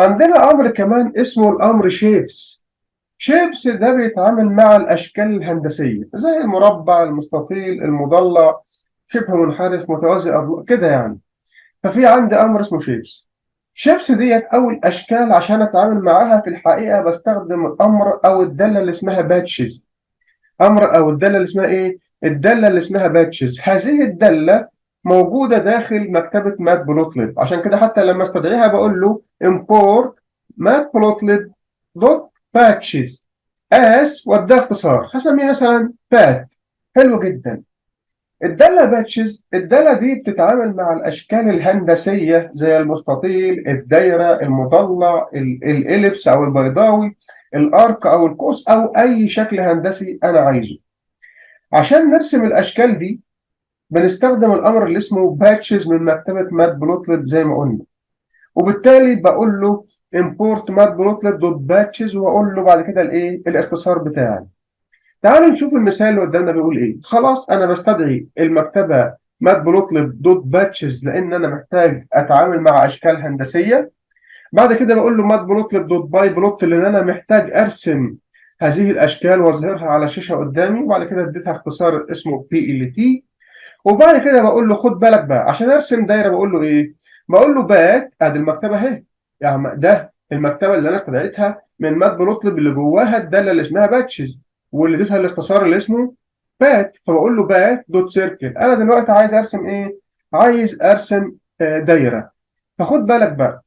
عندنا امر كمان اسمه الامر شيبس. شيبس ده بيتعامل مع الاشكال الهندسيه زي المربع، المستطيل، المضلع، شبه منحرف، متوازي، أضلاع كده يعني. ففي عندي امر اسمه شيبس. شيبس ديت او الاشكال عشان اتعامل معاها في الحقيقه بستخدم الامر او الداله اللي اسمها باتشز. امر او الداله اللي اسمها ايه؟ الداله اللي اسمها باتشز. هذه الداله موجوده داخل مكتبه مات بلوتلib، عشان كده حتى لما استدعيها بقول له import matplotlib دوت باتشز اس، وده اختصار هسميه مثلا بات. حلو جدا. الدالة باتشز، الدالة دي بتتعامل مع الأشكال الهندسية زي المستطيل، الدايرة، المضلع، الإليبس أو البيضاوي، الأرك أو القوس، أو أي شكل هندسي أنا عايزه. عشان نرسم الأشكال دي بنستخدم الأمر اللي اسمه باتشز من مكتبة مات بلوتلib زي ما قلنا، وبالتالي بقول له import matplotlib.batches وأقول له بعد كده الإيه؟ الاختصار بتاعي. تعالوا نشوف المثال اللي قدامنا بيقول ايه. خلاص انا بستدعي المكتبه ماتبلوتلib دوت باتشز لان انا محتاج اتعامل مع اشكال هندسيه. بعد كده بقول له ماتبلوتلib دوت باي بلوت لان انا محتاج ارسم هذه الاشكال واظهرها على الشاشه قدامي، وبعد كده اديتها اختصار اسمه PLT. وبعد كده بقول له خد بالك بقى عشان ارسم دايره بقول له ايه؟ بقول له بات ادي المكتبه اهي، يعني ده المكتبه اللي انا استدعيتها من مات بلوتلب اللي جواها الداله اللي اسمها باتشز، واللي اديتها الاختصار اللي اسمه بات. فبقول له بات دوت سيركل. انا دلوقتي عايز ارسم ايه؟ عايز ارسم دايره. فخد بالك بقى،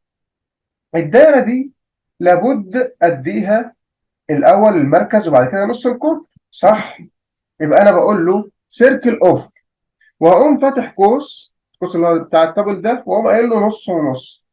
الدايره دي لابد اديها الاول المركز وبعد كده نص القطر، صح؟ يبقى انا بقول له سيركل اوف، وهقوم فاتح قوس، القوس اللي هو بتاع التابل ده، واقوم قايل له نص ونص.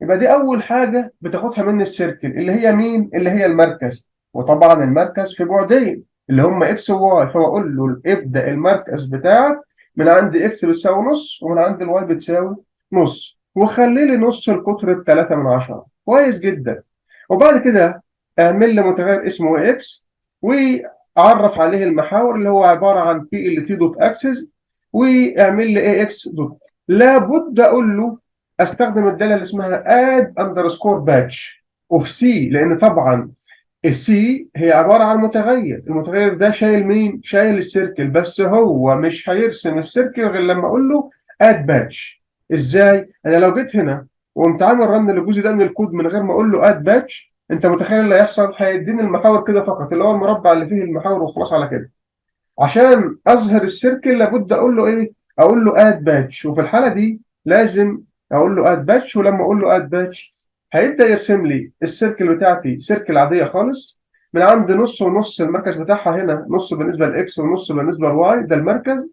يبقى دي اول حاجه بتاخدها مني السيركل اللي هي مين؟ اللي هي المركز. وطبعا المركز في بعدين اللي هم اكس وواي، فبقول له ابدا المركز بتاعك من عند اكس بتساوي نص ومن عند الواي بتساوي نص، وخلي لي نص القطر ب 3 من 10. كويس جدا. وبعد كده اعمل لي متغير اسمه اكس، وعرف عليه المحاور اللي هو عباره عن بي ال تي دوت اكسس، واعمل لي اي اكس دوت. لابد اقول له استخدم الداله اللي اسمها اد اندرسكور باتش اوف سي، لان طبعا السي هي عباره عن متغير. المتغير ده شايل مين؟ شايل السيركل، بس هو مش هيرسم السيركل غير لما اقول له اد باتش. ازاي؟ انا لو جيت هنا وقمت عامل رن للجزء ده من الكود من غير ما اقول له اد باتش، انت متخيل اللي هيحصل؟ هيديني المحاور كده فقط، اللي هو المربع اللي فيه المحاور، وخلاص على كده. عشان اظهر السيركل لابد اقول له ايه؟ اقول له اد باتش. وفي الحاله دي لازم اقول له اد باتش، ولما اقول له اد باتش هيبدا يرسم لي السيركل بتاعتي سيركل عاديه خالص، من عند نص ونص. المركز بتاعها هنا نص بالنسبه لاكس ونص بالنسبه لواي، ده المركز.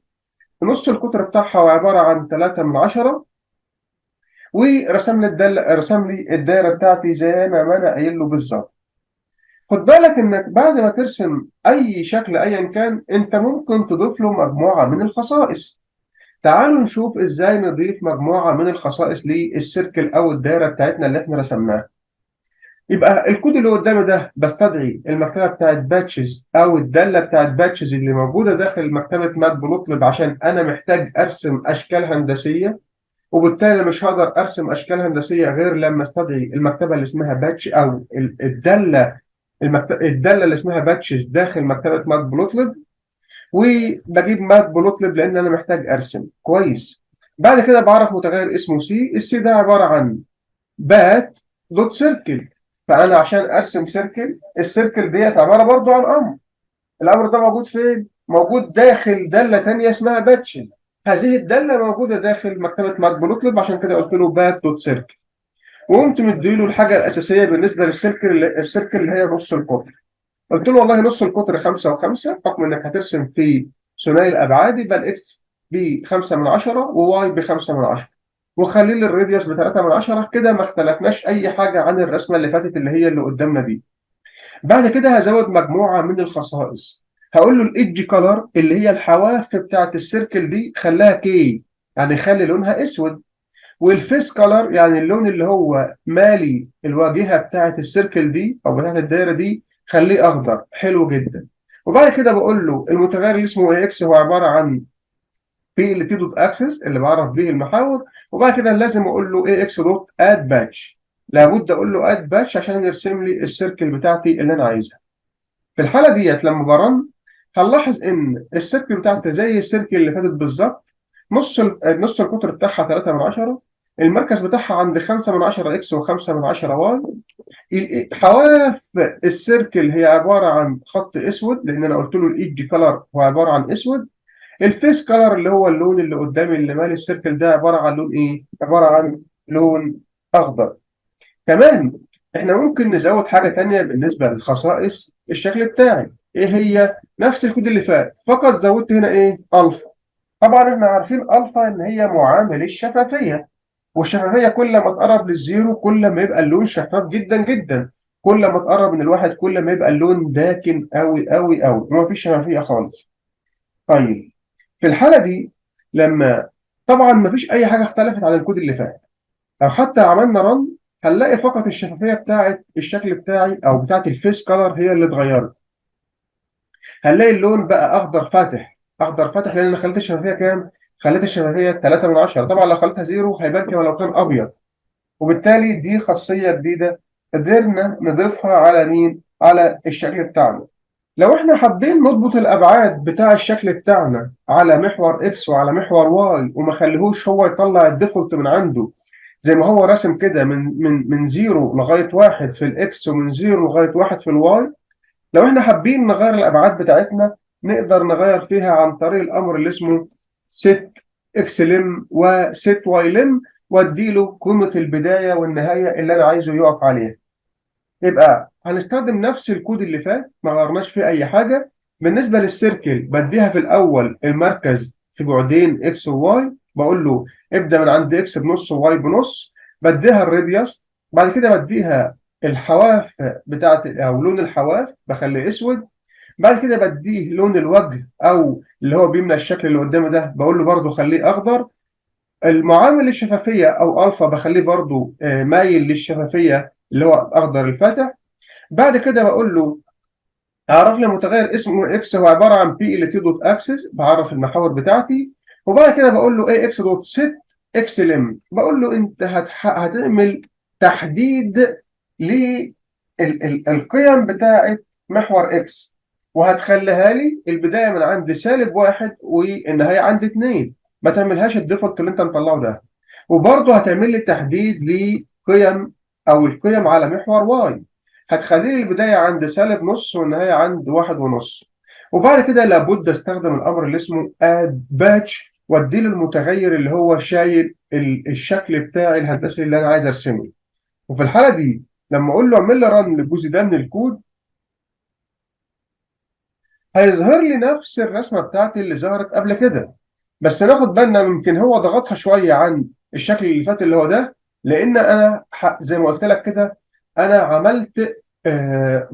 نص القطر بتاعها عباره عن 3 من 10. ورسم لي رسم لي الدايره بتاعتي زي ما انا قايل له بالظبط. خد بالك انك بعد ما ترسم اي شكل ايا كان انت ممكن تضيف له مجموعه من الخصائص. تعالوا نشوف ازاي نضيف مجموعه من الخصائص للسيركل او الدايره بتاعتنا اللي احنا رسمناها. يبقى الكود اللي قدامي ده بستدعي المكتبه بتاعت باتشز او الداله بتاعت باتشز اللي موجوده داخل مكتبه مات بلوتلب عشان انا محتاج ارسم اشكال هندسيه، وبالتالي مش هقدر ارسم اشكال هندسيه غير لما استدعي المكتبه اللي اسمها باتش او الداله، الداله اللي اسمها باتشز داخل مكتبه مات بلوتلب. وبجيب مات بلوتلب لان انا محتاج ارسم كويس. بعد كده بعرف متغير اسمه سي. السي ده عباره عن بات دوت سيركل. فانا عشان ارسم سيركل، السيركل ديت عباره برضو عن امر. الامر ده موجود فين؟ موجود داخل داله ثانيه اسمها باتشز. هذه الداله موجوده داخل مكتبه مات بلوتلب، عشان كده قلت له بات دوت سيركل. وقمت مديله الحاجه الاساسيه بالنسبه للسيركل، السيركل اللي هي نص القطر. قلت له والله نص القطر 5 و5، حكم انك هترسم في ثنائي الابعاد يبقى الاكس ب 5 من 10 وواي ب 5 من 10، وخلي لي الراديوس ب 3 من 10. كده ما اختلفناش اي حاجه عن الرسمه اللي فاتت اللي هي اللي قدامنا دي. بعد كده هزود مجموعه من الخصائص. هقول له الايدج كلر اللي هي الحواف بتاعت السيركل دي خليها كي، يعني خلي لونها اسود. والفيس كلر يعني اللون اللي هو مالي الواجهه بتاعت السيركل دي او بتاعت الدايره دي خليه اخضر. حلو جدا. وبعد كده بقول له المتغير اللي اسمه اي اكس هو عباره عن بي ال تي دوت اكسس اللي بعرف بيه المحاور. وبعد كده لازم اقول له اي اكس دوت اد باتش. لابد اقول له اد باتش عشان يرسم لي السيركل بتاعتي اللي انا عايزها. في الحاله ديت لما برن هنلاحظ ان السيركل بتاعتي زي السيركل اللي فاتت بالظبط. نص القطر بتاعها 3 من 10، المركز بتاعها عند 5 من 10 اكس و5 من 10 واي. حواف السيركل هي عباره عن خط اسود، لان انا قلت له الايدج كلر هو عباره عن اسود. الفيس كلر اللي هو اللون اللي قدامي اللي مالي السيركل ده عباره عن لون ايه؟ عباره عن لون اخضر. كمان احنا ممكن نزود حاجه تانية بالنسبه لخصائص الشكل بتاعي. ايه هي؟ نفس الكود اللي فات، فقط زودت هنا ايه؟ الفا. طبعا احنا عارفين الفا ان هي معامل الشفافيه، والشفافيه كل ما تقرب للزيرو كل ما يبقى اللون شفاف جدا جدا، كل ما تقرب من الواحد كل ما يبقى اللون داكن قوي قوي قوي ومفيش شفافيه خالص. طيب في الحاله دي لما طبعا مفيش اي حاجه اختلفت عن الكود اللي فات، لو حتى عملنا رن هنلاقي فقط الشفافيه بتاعت الشكل بتاعي او بتاعت الفيس كلر هي اللي اتغيرت. هنلاقي اللون بقى اخضر فاتح، اخضر فاتح لان انا خليت الشفافيه كام؟ خليت الشفافيه 3 من 10. طبعا لو خليتها زيرو هيبان كما لو كان ابيض. وبالتالي دي خاصيه جديده قدرنا نضيفها على مين؟ على الشكل بتاعنا. لو احنا حابين نضبط الابعاد بتاع الشكل بتاعنا على محور اكس وعلى محور واي وما خليهوش هو يطلع الديفولت من عنده زي ما هو راسم كده من 0 لغايه 1 في الاكس ومن 0 لغايه 1 في الواي، لو احنا حابين نغير الابعاد بتاعتنا نقدر نغير فيها عن طريق الامر اللي اسمه set x lem و set y lem، واديله قيمه البدايه والنهايه اللي انا عايزه يقف عليها. يبقى هنستخدم نفس الكود اللي فات، ما غيرناش فيه اي حاجه. بالنسبه للسيركل بديها في الاول المركز في بعدين اكس وواي، بقول له ابدا من عند اكس بنص وواي بنص. بديها الراديوس، بعد كده بديها الحواف بتاعت او لون الحواف بخليه اسود. بعد كده بديه لون الوجه او اللي هو بيملى الشكل اللي قدامي ده بقول له برضه خليه اخضر. المعامل الشفافيه او الفا بخليه برضه مايل للشفافيه اللي هو اخضر الفاتح. بعد كده بقول له اعرف لي متغير اسمه اكس هو عباره عن بي ال تي دوت اكسس، بعرف المحاور بتاعتي. وبعد كده بقول له ايه اكس دوت ست اكس لم، بقول له انت هتعمل تحديد للقيم بتاعه محور اكس، وهتخليها لي البدايه من عند -1 والنهايه عند 2. ما تعملهاش الديفولت اللي انت مطلعه ده. وبرضه هتعمل لي تحديد لقيم او القيم على محور واي، هتخلي لي البداية عند -نص والنهاية عند 1.5. وبعد كده لابد استخدم الأمر اللي اسمه add batch واديله المتغير اللي هو شايل الشكل بتاعي الهندسي اللي أنا عايز أرسمه. وفي الحالة دي لما أقول له اعمل لي رن للجزء ده من الكود هيظهر لي نفس الرسمة بتاعتي اللي ظهرت قبل كده. بس ناخد بالنا يمكن هو ضغطها شوية عن الشكل اللي فات اللي هو ده، لأن أنا زي ما قلت لك كده أنا عملت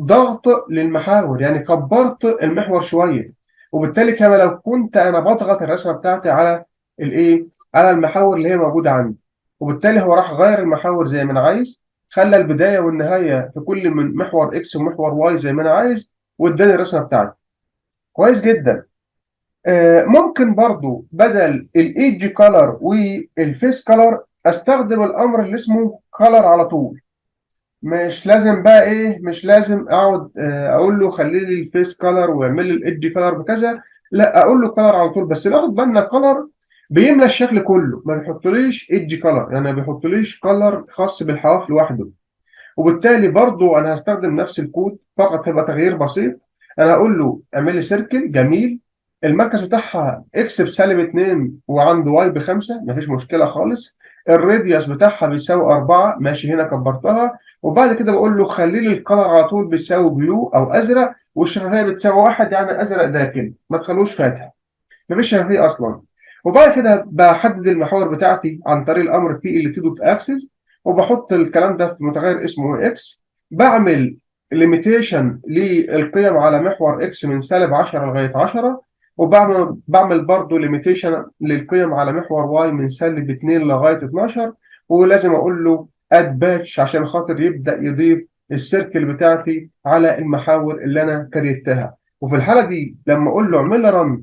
ضغط للمحاور، يعني كبرت المحور شوية. وبالتالي كما لو كنت أنا بضغط الرسمة بتاعتي على الإيه؟ على المحاور اللي هي موجودة عندي. وبالتالي هو راح غير المحاور زي ما أنا عايز، خلى البداية والنهاية في كل من محور إكس ومحور واي زي ما أنا عايز، واداني الرسمة بتاعتي. كويس جدا. ممكن برضو بدل الايدج كولر والفيس كولر استخدم الامر اللي اسمه كولر على طول. مش لازم بقى ايه، مش لازم اقعد اقول له خلي لي الفيس كولر واعمل لي الايدج كولر بكذا. لا، اقول له كولر على طول. بس ناخد بالنا كولر بيملى الشكل كله، ما بيحطليش ايدج كولر، يعني ما بيحطليش كولر خاص بالحواف لوحده. وبالتالي برضو انا هستخدم نفس الكود فقط هيبقى تغيير بسيط. انا هقول له اعمل لي سيركل جميل، المركز بتاعها اكس ب-2 وعند واي ب5، مفيش مشكله خالص. الراديوس بتاعها بيساوي 4، ماشي هنا كبرتها. وبعد كده بقول له خلي لي الكلر على طول بيساوي بلو او ازرق، والشفافيه بتساوي 1، يعني ازرق داكن ما تخلوش فاتح، مفيش شفافيه اصلا. وبعد كده بحدد المحاور بتاعتي عن طريق الامر بي ال تي دوت اكسس، وبحط الكلام ده في متغير اسمه اكس. بعمل ليميتيشن للقيم على محور اكس من -10 لغايه 10، وبعمل برضه ليميتيشن للقيم على محور واي من -2 لغايه 12. ولازم اقول له اد باتش عشان خاطر يبدا يضيف السيركل بتاعتي على المحاور اللي انا كريتها. وفي الحاله دي لما اقول له اعمل لي رن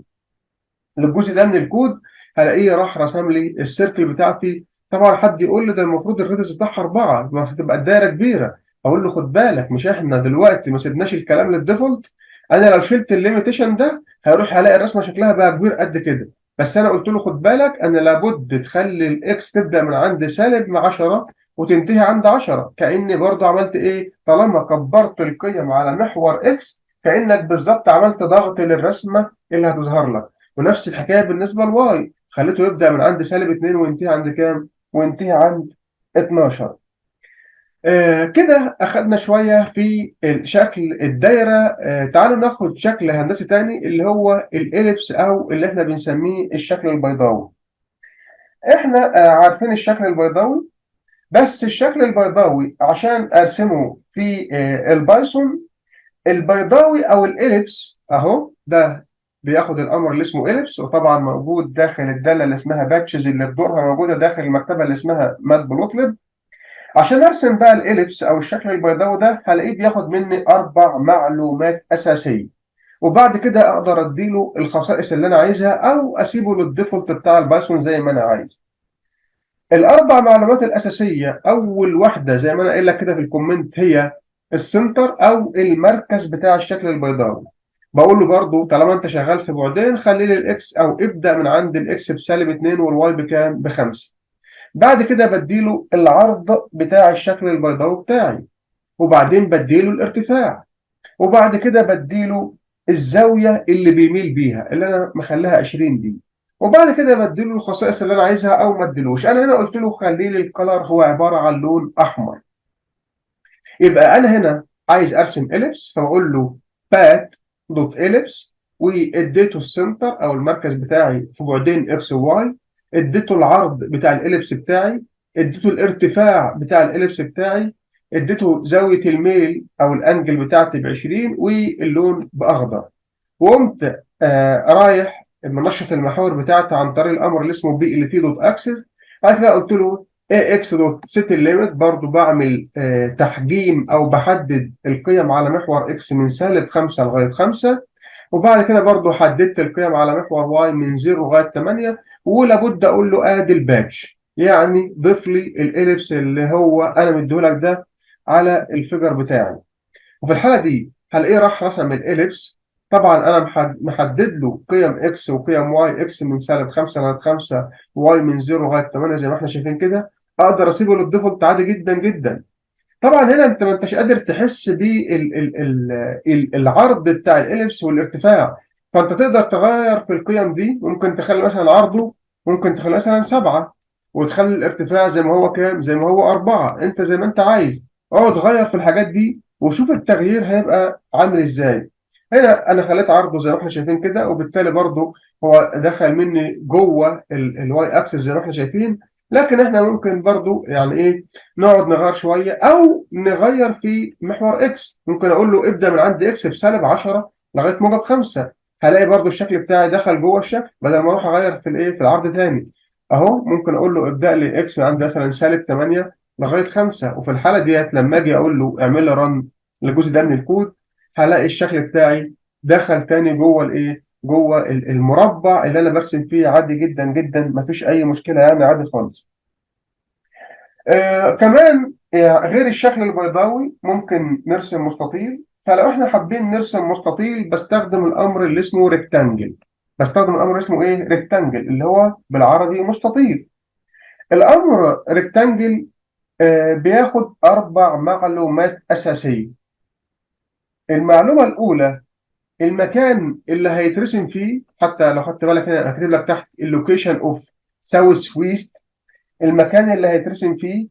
للجزء ده من الكود هلاقيه راح رسم لي السيركل بتاعتي طبعا حد يقول لي ده المفروض الريدس بتاعها 4، ما تبقى الدايره كبيره. اقول له خد بالك، مش احنا دلوقتي ما سيبناش الكلام للديفولت؟ انا لو شلت الليميتيشن ده هيروح الاقي الرسمه شكلها بقى كبير قد كده. بس انا قلت له خد بالك، انا لابد تخلي الاكس تبدا من عند سالب 10 وتنتهي عند 10، كاني برضه عملت ايه؟ طالما كبرت القيم على محور اكس كانك بالظبط عملت ضغط للرسمه اللي هتظهر لك. ونفس الحكايه بالنسبه لواي، خليته يبدا من عند سالب 2 وينتهي عند كام؟ وينتهي عند 12. كده أخدنا شوية في شكل الدايرة. تعالوا ناخد شكل هندسي تاني اللي هو الإليبس، أو اللي إحنا بنسميه الشكل البيضاوي. إحنا عارفين الشكل البيضاوي، بس الشكل البيضاوي عشان أرسمه في البايثون، البيضاوي أو الإليبس أهو ده بياخد الأمر اللي اسمه إليبس، وطبعا موجود داخل الدالة اللي اسمها باتشز اللي بدورها موجودة داخل المكتبة اللي اسمها ماتبلوتلib. عشان ارسم بقى الاليبس او الشكل البيضاوي ده هلاقيه بياخد مني 4 معلومات اساسيه، وبعد كده اقدر اديله الخصائص اللي انا عايزها او اسيبه للديفولت بتاع البايثون زي ما انا عايز. ال4 معلومات الاساسيه، اول واحده زي ما انا قايل لك كده في الكومنت هي السنتر او المركز بتاع الشكل البيضاوي. بقول له برضه طالما انت شغال في بعدين خلي لي الاكس، او ابدا من عند الاكس بسالب 2 والواي بكام؟ ب5. بعد كده بديله العرض بتاع الشكل البيضاوي بتاعي، وبعدين بديله الارتفاع، وبعد كده بديله الزاوية اللي بيميل بيها اللي انا مخليها 20 دي، وبعد كده بديله الخصائص اللي انا عايزها او ما اديلوش. انا هنا قلت له خلي لي الكلر هو عبارة عن لون احمر. يبقى انا هنا عايز ارسم اليبس، فبقول له بات دوت اليبس، واديته السنتر او المركز بتاعي في بعدين اكس وواي، اديته العرض بتاع الاليبس بتاعي، اديته الارتفاع بتاع الاليبس بتاعي، اديته زاويه الميل او الانجل بتاعتي ب 20 واللون باخضر. وقمت رايح منشط المحاور بتاعتي عن طريق الامر اللي اسمه بي ال تي دوت اكسس. بعد كده قلت له اي اكس دوت سيت الليميت، برضه بعمل تحجيم او بحدد القيم على محور اكس من سالب 5 لغايه 5. وبعد كده برضه حددت القيم على محور واي من 0 لغايه 8. ولابد اقول له ادي الباتش، يعني ضيف لي الاليبس اللي هو انا مديهولك ده على الفيجر بتاعي. وفي الحاله دي هلاقيه راح رسم الاليبس. طبعا انا محدد له قيم اكس وقيم واي، اكس من سالب 5 لغايه 5، واي من 0 لغايه 8 زي ما احنا شايفين كده. اقدر اسيبه للديفولت عادي جدا جدا. طبعا هنا انت ما انتش قادر تحس بالعرض بتاع الاليبس والارتفاع، فانت تقدر تغير في القيم دي. ممكن تخلي مثلا عرضه، ممكن تخلي مثلا 7، وتخلي الارتفاع زي ما هو كام؟ زي ما هو 4. انت زي ما انت عايز اقعد غير في الحاجات دي وشوف التغيير هيبقى عامل ازاي. هنا انا خليت عرضه زي ما احنا شايفين كده، وبالتالي برضه هو دخل مني جوه الواي اكسس زي ما احنا شايفين. لكن احنا ممكن برضه يعني ايه، نقعد نغير شويه او نغير في محور اكس. ممكن اقول له ابدا من عند اكس بسالب 10 لغايه موجب 5. هلاقي برضو الشكل بتاعي دخل جوه الشكل بدل ما اروح اغير في الايه، في العرض تاني. اهو ممكن اقول له ابدا لي اكس من عند مثلا سالب 8 لغايه 5، وفي الحاله ديت لما اجي اقول له اعمل لي رن للجزء ده من الكود هلاقي الشكل بتاعي دخل تاني جوه الايه، جوه المربع اللي انا برسم فيه عادي جدا جدا، مفيش اي مشكله يعني، عادي خالص. كمان غير الشكل البيضاوي ممكن نرسم مستطيل. فلو احنا حابين نرسم مستطيل بستخدم الامر اللي اسمه ريكتانجل. بستخدم الامر اللي اسمه ايه؟ ريكتانجل، اللي هو بالعربي مستطيل. الامر ريكتانجل بياخد 4 معلومات اساسيه. المعلومه الاولى المكان اللي هيترسم فيه، حتى لو خدت بالك هنا هكتب لك تحت اللوكيشن اوف ساوث ويست، المكان اللي هيترسم فيه.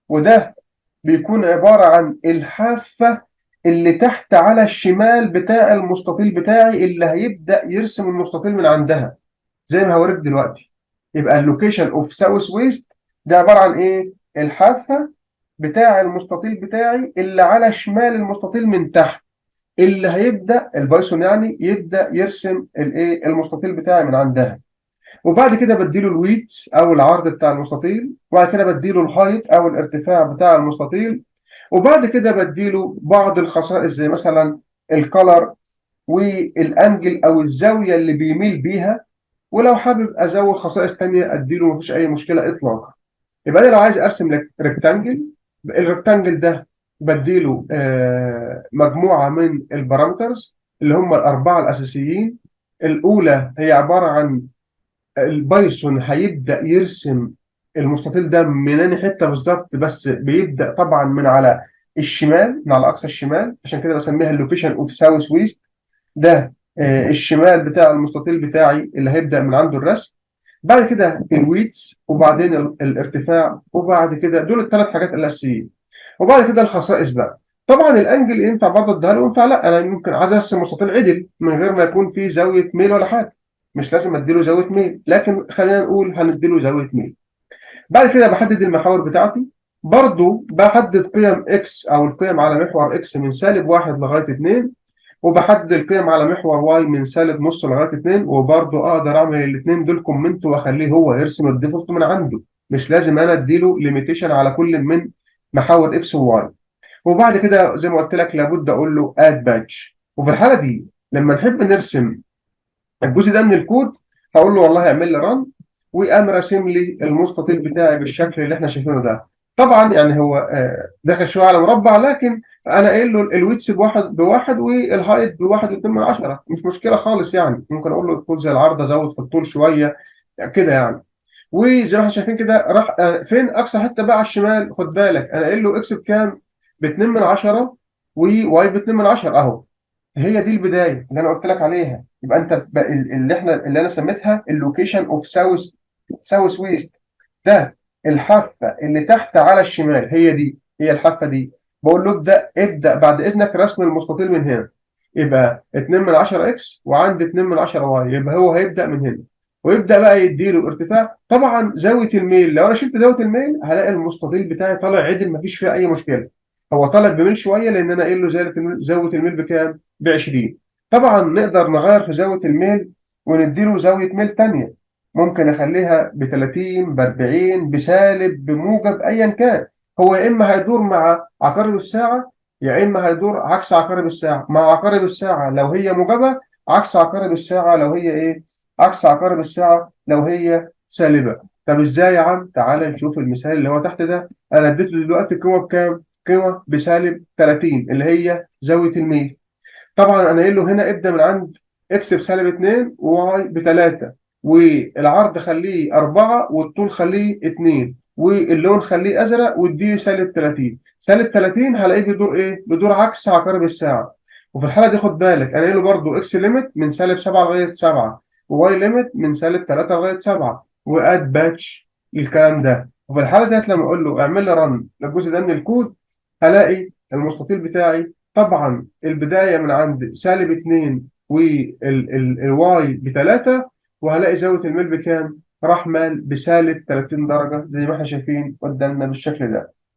وده بيكون عبارة عن الحافة اللي تحت على الشمال بتاع المستطيل بتاعي اللي هيبدأ يرسم المستطيل من عندها زي ما هوريك دلوقتي. يبقى اللوكيشن اوف ساوث ويست ده عبارة عن ايه؟ الحافة بتاع المستطيل بتاعي اللي على شمال المستطيل من تحت، اللي هيبدأ البايثون يعني يبدأ يرسم الايه، المستطيل بتاعي من عندها. وبعد كده بديله الويتس او العرض بتاع المستطيل، وبعد كده بديله الهايت او الارتفاع بتاع المستطيل، وبعد كده بديله بعض الخصائص زي مثلا الكالر والانجل او الزاويه اللي بيميل بيها. ولو حابب ازود خصائص تانية اديله، مفيش اي مشكله اطلاقا. يبقى انا لو عايز ارسم لك ريكتانجل، الريكتانجل ده بديله مجموعه من البارامترز اللي هم الاربعه الاساسيين. الاولى هي عباره عن البايثون هيبدا يرسم المستطيل ده من أي حته بالظبط، بس بيبدا طبعا من على الشمال، من على اقصى الشمال، عشان كده بسميها اللوكيشن اوف ساوث ويست. ده الشمال بتاع المستطيل بتاعي اللي هيبدا من عنده الرسم. بعد كده الويتس، وبعدين الارتفاع، وبعد كده دول الثلاث حاجات الاساسيين. وبعد كده الخصائص بقى. طبعا الانجل ينفع برضه اديها له وينفع لا. انا ممكن عايز ارسم مستطيل عدل من غير ما يكون فيه زاويه ميل ولا حاجه، مش لازم اديله زاويه ميل، لكن خلينا نقول هنديله زاويه ميل. بعد كده بحدد المحاور بتاعتي. برضه بحدد قيم اكس او القيم على محور اكس من -1 لغايه 2، وبحدد القيم على محور واي من -0.5 لغايه 2. وبرضه اقدر اعمل الاثنين دول كومنت واخليه هو يرسم الديفولت من عنده، مش لازم انا اديله ليميتيشن على كل من محاور اكس وواي. وبعد كده زي ما قلت لك لابد اقول له اد باتش. وفي الحاله دي لما نحب نرسم الجزء ده من الكود، هقول له والله اعمل لي رن، وقام راسم لي المستطيل بتاعي بالشكل اللي احنا شايفينه ده. طبعا يعني هو داخل شويه على مربع، لكن انا قايل له الويتس بواحد والهايت ب1.2، مش مشكله خالص يعني. ممكن اقول له الطول زي العرض، ازود في الطول شويه كده يعني. وزي ما احنا شايفين كده راح فين اقصى حته بقى على الشمال. خد بالك انا قايل له اكس بكام؟ ب2 من 10 وواي ب2 من 10 اهو. هي دي البدايه اللي انا قلت لك عليها. يبقى انت اللي انا سميتها اللوكيشن اوف ساوث ويست. ده الحافه اللي تحت على الشمال، هي دي، هي الحافه دي. بقول له ابدا بعد اذنك رسم المستطيل من هنا. يبقى 2 من 10 اكس وعندي 2 من 10 واي، يبقى هو هيبدا من هنا ويبدا بقى يديله ارتفاع. طبعا زاويه الميل، لو انا شلت زاويه الميل هلاقي المستطيل بتاعي طالع عدل، مفيش فيه اي مشكله. هو طالع بميل شويه لان انا قايل له زاويه الميل بكام؟ ب 20. طبعا نقدر نغير في زاويه الميل ونديله زاويه ميل ثانيه. ممكن اخليها ب 30، ب 40، بسالب، بموجب، ايا كان. هو يا اما هيدور مع عقارب الساعه، يا اما هيدور عكس عقارب الساعه. مع عقارب الساعه لو هي موجبه، عكس عقارب الساعه لو هي ايه؟ عكس عقارب الساعه لو هي سالبه. طب ازاي يا عم؟ تعالى نشوف المثال اللي هو تحت ده. انا اديته دلوقتي قيمه بكام؟ قيمه بسالب 30 اللي هي زاويه الميل. طبعا انا قايل له هنا ابدا من عند اكس بسالب 2 وواي ب3، والعرض خليه 4 والطول خليه 2 واللون خليه ازرق واديه -30. -30 هلاقيه بيدور ايه؟ بيدور عكس عقارب الساعه. وفي الحاله دي خد بالك انا قايل له برضه اكس ليميت من -7 لغايه 7، وواي ليميت من -3 لغايه 7، واد باتش للكلام ده. وفي الحاله ديت لما اقول له اعمل لي رن للجزء ده من الكود، هلاقي المستطيل بتاعي طبعا البداية من عند -2 والواي ب3، وهلاقي زاوية الميل بكام؟ راح مال بسالب 30 درجة زي ما احنا شايفين قدامنا بالشكل ده.